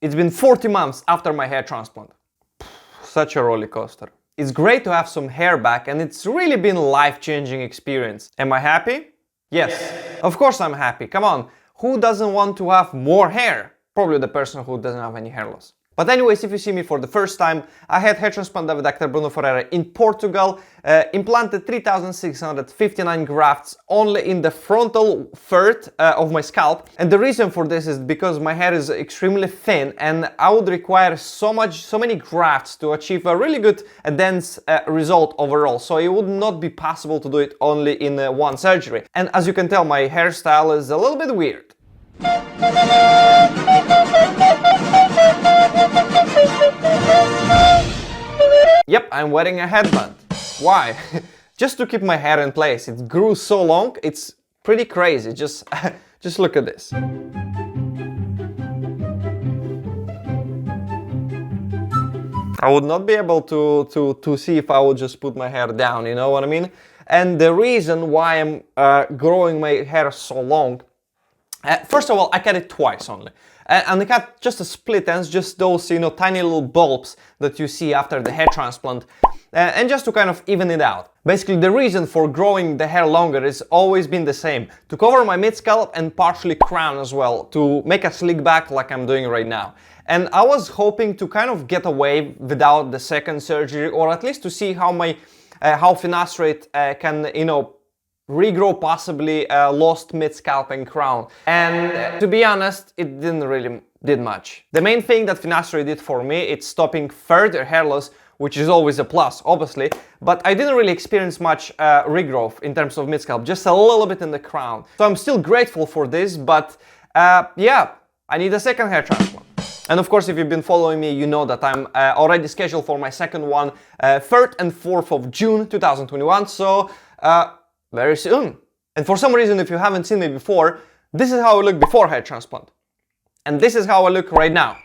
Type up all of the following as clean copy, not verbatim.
It's been 40 months after my hair transplant. Such a roller coaster. It's great to have some hair back, and it's really been a life-changing experience. Am I happy? Yes. Of course I'm happy. Come on. Who doesn't want to have more hair? Probably the person who doesn't have any hair loss. But anyways, if you see me for the first time, I had hair transplant with Dr. Bruno Ferreira in Portugal, implanted 3,659 grafts only in the frontal third of my scalp. And the reason for this is because my hair is extremely thin and I would require so many grafts to achieve a really good dense result overall. So it would not be possible to do it only in one surgery. And as you can tell, my hairstyle is a little bit weird. Yep, I'm wearing a headband. Why? Just to keep my hair in place. It grew so long, it's pretty crazy. Just look at this. I would not be able to see if I would just put my hair down, you know what I mean? And the reason why I'm growing my hair so long, first of all, I cut it twice only. And I cut just a split ends, just those, you know, tiny little bulbs that you see after the hair transplant, and just to kind of even it out. Basically, the reason for growing the hair longer has always been the same: to cover my mid-scalp and partially crown as well, to make a slick back like I'm doing right now. And I was hoping to kind of get away without the second surgery, or at least to see how my how finasteride can, you know, regrow possibly lost mid-scalp and crown. And to be honest, it didn't really did much. The main thing that finasteride did for me, it's stopping further hair loss, which is always a plus, obviously, but I didn't really experience much regrowth in terms of mid-scalp, just a little bit in the crown. So I'm still grateful for this, but yeah, I need a second hair transplant. And of course, if you've been following me, you know that I'm already scheduled for my second one, 3rd and 4th of June 2021, so very soon. And for some reason, if you haven't seen me before, this is how I look before hair transplant. And this is how I look right now.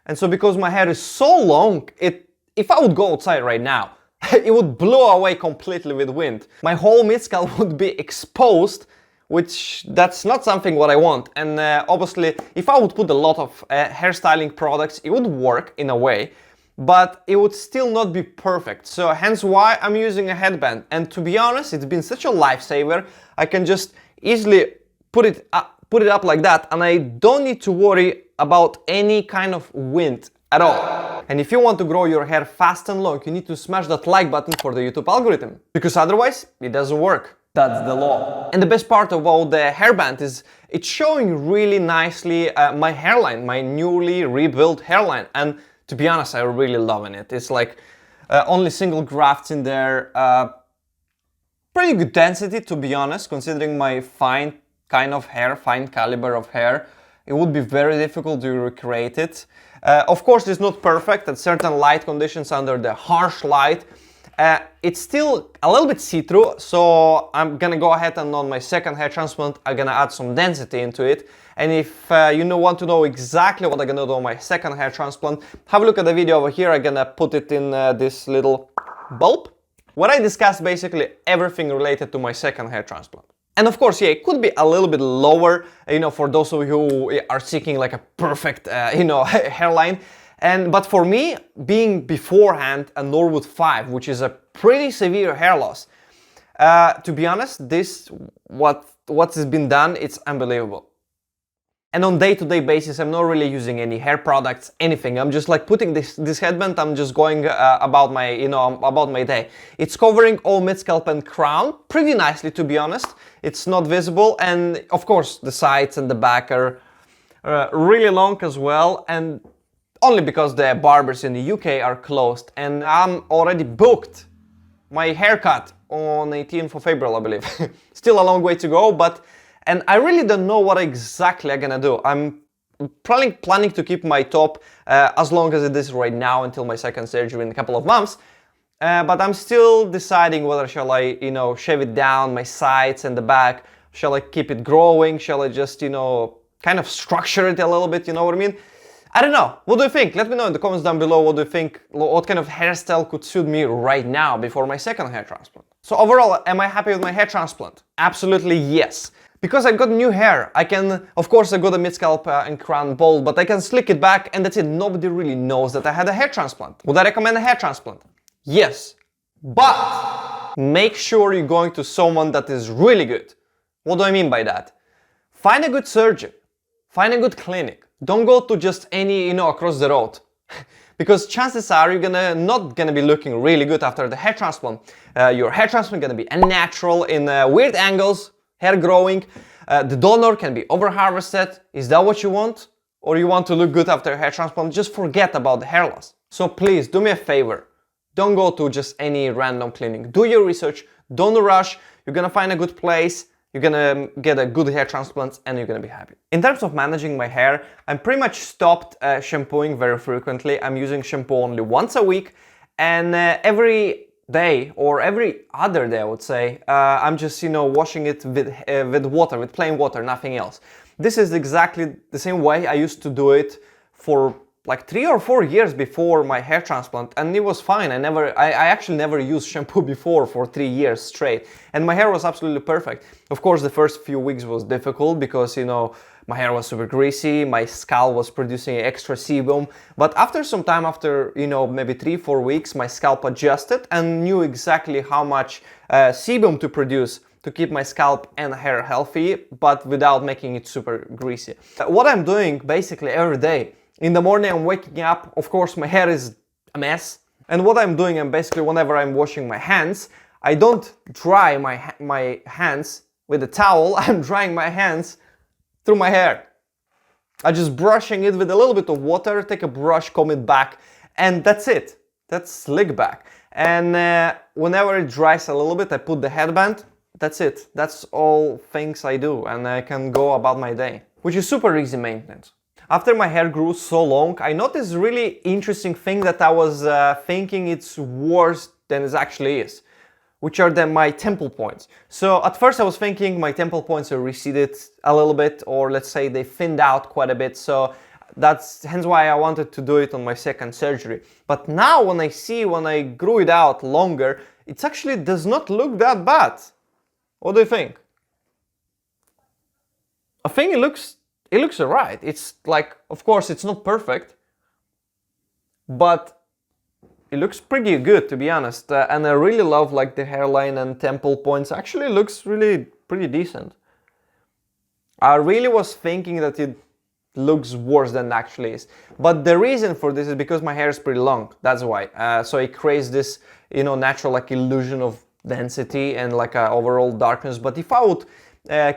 And so because my hair is so long, if I would go outside right now, it would blow away completely with wind. My whole mid-scalp would be exposed, which that's not something what I want. And obviously, if I would put a lot of hairstyling products, it would work in a way, but it would still not be perfect. So hence why I'm using a headband. And to be honest, it's been such a lifesaver. I can just easily put it up like that, and I don't need to worry about any kind of wind at all. And if you want to grow your hair fast and long, you need to smash that like button for the YouTube algorithm, because otherwise it doesn't work. That's the law. And the best part about the hairband is it's showing really nicely my hairline, my newly rebuilt hairline. And to be honest, I'm really loving it. It's like only single grafts in there. Pretty good density, to be honest, considering my fine kind of hair, fine caliber of hair. It would be very difficult to recreate it. Of course, it's not perfect at certain light conditions. Under the harsh light, it's still a little bit see-through, so I'm gonna go ahead and on my second hair transplant, I'm gonna add some density into it. And if you want to know exactly what I'm gonna do on my second hair transplant, have a look at the video over here. I'm gonna put it in this little bulb, where I discuss basically everything related to my second hair transplant. And of course, yeah, it could be a little bit lower, for those of you who are seeking like a perfect, hairline. But for me, being beforehand a Norwood 5, which is a pretty severe hair loss, to be honest, what has been done, it's unbelievable. And on day-to-day basis, I'm not really using any hair products, anything. I'm just like putting this headband, I'm just going about my day. It's covering all mid-scalp and crown pretty nicely, to be honest. It's not visible, and of course, the sides and the back are really long as well, and only because the barbers in the UK are closed, and I'm already booked my haircut on 18th of April, I believe. Still a long way to go, and I really don't know what exactly I'm gonna do. I'm planning to keep my top as long as it is right now until my second surgery in a couple of months. But I'm still deciding whether shall I, shave it down, my sides and the back. Shall I keep it growing? Shall I just, kind of structure it a little bit, you know what I mean? I don't know. What do you think? Let me know in the comments down below. What do you think? What kind of hairstyle could suit me right now before my second hair transplant? So overall, am I happy with my hair transplant? Absolutely yes. Because I got new hair, I can, of course I got a mid-scalp and crown bald, but I can slick it back and that's it. Nobody really knows that I had a hair transplant. Would I recommend a hair transplant? Yes. But make sure you're going to someone that is really good. What do I mean by that? Find a good surgeon. Find a good clinic. Don't go to just any, across the road. Because chances are you're not gonna be looking really good after the hair transplant. Your hair transplant gonna be unnatural in weird angles, hair growing. The donor can be over-harvested. Is that what you want? Or you want to look good after a hair transplant? Just forget about the hair loss. So please, do me a favor. Don't go to just any random clinic. Do your research. Don't rush. You're gonna find a good place. You're gonna get a good hair transplant and you're gonna be happy. In terms of managing my hair, I'm pretty much stopped shampooing very frequently. I'm using shampoo only once a week, and every day or every other day, I would say, I'm just, washing it with water, with plain water, nothing else. This is exactly the same way I used to do it for like 3 or 4 years before my hair transplant, and it was fine. I actually never used shampoo before for 3 years straight, and my hair was absolutely perfect. Of course, the first few weeks was difficult because, my hair was super greasy, my scalp was producing extra sebum, but after some time, after, maybe 3-4 weeks, my scalp adjusted and knew exactly how much sebum to produce to keep my scalp and hair healthy, but without making it super greasy. What I'm doing basically every day, in the morning I'm waking up, of course my hair is a mess, and what I'm doing, and basically whenever I'm washing my hands, I don't dry my hands with a towel, I'm drying my hands through my hair. I'm just brushing it with a little bit of water, take a brush, comb it back, and that's it. That's slick back. And whenever it dries a little bit, I put the headband, that's it. That's all things I do, and I can go about my day, which is super easy maintenance. After my hair grew so long, I noticed a really interesting thing that I was thinking it's worse than it actually is, which are my temple points. So at first I was thinking my temple points are receded a little bit, or let's say they thinned out quite a bit, so that's hence why I wanted to do it on my second surgery. But now when I grew it out longer, it actually does not look that bad. What do you think? I think it looks alright. It's like, of course, it's not perfect, but it looks pretty good, to be honest. And I really love like the hairline and temple points. Actually, looks really pretty decent. I really was thinking that it looks worse than it actually is. But the reason for this is because my hair is pretty long. That's why. So it creates this, natural like illusion of density and like overall darkness. But if I would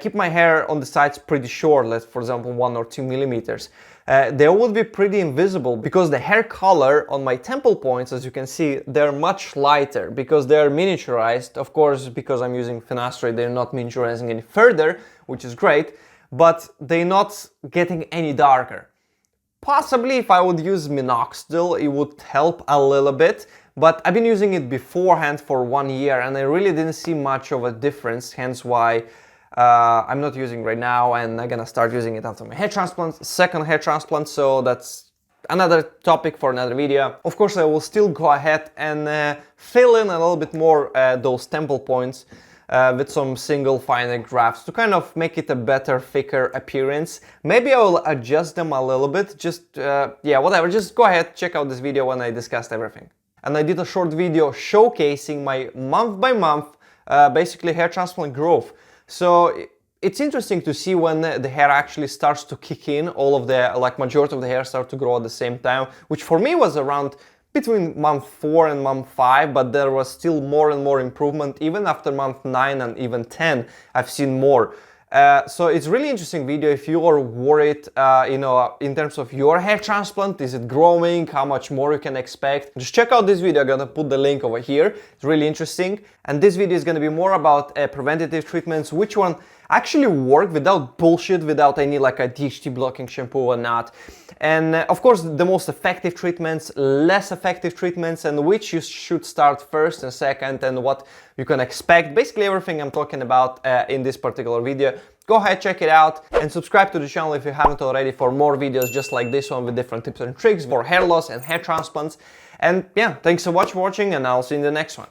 keep my hair on the sides pretty short, let's for example 1 or 2 millimeters, they would be pretty invisible, because the hair color on my temple points, as you can see, they're much lighter because they're miniaturized. Of course, because I'm using finasteride, they're not miniaturizing any further, which is great, but they're not getting any darker. Possibly if I would use minoxidil, it would help a little bit, but I've been using it beforehand for 1 year and I really didn't see much of a difference, hence why I'm not using right now, and I'm gonna start using it after my hair transplant, second hair transplant, so that's another topic for another video. Of course, I will still go ahead and fill in a little bit more those temple points with some single finer grafts to kind of make it a better, thicker appearance. Maybe I will adjust them a little bit, just, yeah, whatever, just go ahead, check out this video when I discussed everything. And I did a short video showcasing my month by month, basically hair transplant growth. So it's interesting to see when the hair actually starts to kick in, all of the, like majority of the hair start to grow at the same time, which for me was around between month 4 and month 5, but there was still more and more improvement. Even after month 9 and even 10, I've seen more. So it's really interesting video if you are worried, in terms of your hair transplant, is it growing, how much more you can expect. Just check out this video, I'm gonna put the link over here. It's really interesting. And this video is gonna be more about preventative treatments, which one actually work without bullshit, without any like a DHT blocking shampoo or not. And of course, the most effective treatments, less effective treatments, and which you should start first and second, and what you can expect. Basically everything I'm talking about in this particular video. Go ahead, check it out, and subscribe to the channel if you haven't already for more videos just like this one with different tips and tricks for hair loss and hair transplants. And yeah, thanks so much for watching, and I'll see you in the next one.